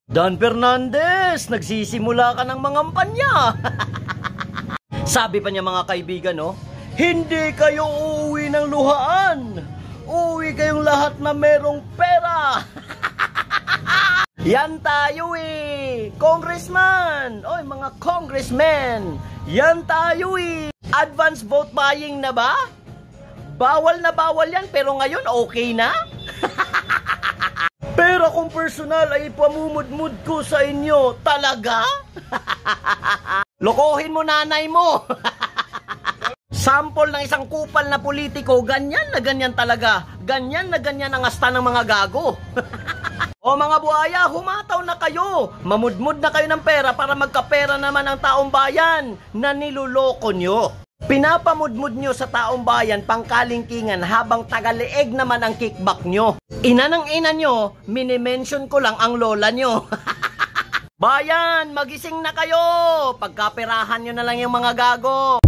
Dan Fernandez, nagsisimula ka ng mangampanya. Sabi pa niya mga kaibigan, no? Hindi kayo uuwi ng luhaan. Uwi kayong lahat na merong pera. Yan tayo eh. Congressman. Oy, mga congressmen. Yan tayo eh. Advance vote buying na ba? Bawal na bawal yan, pero ngayon okay na? Pero kung personal ay pamumudmud ko sa inyo, talaga? Lokohin mo nanay mo. Sample ng isang kupal na politiko, ganyan na ganyan talaga. Ganyan na ganyan ang asta ng mga gago. O mga buhaya, humataw na kayo. Mamudmud na kayo ng pera para magkapera naman ang taong bayan na niluloko nyo. Pinapamudmud nyo sa taong bayan pangkalingkingan habang tagalieg naman ang kickback nyo. Ina ng ina nyo, minimension ko lang ang lola nyo. Bayan, magising na kayo. Pagkaperahan nyo na lang yung mga gago.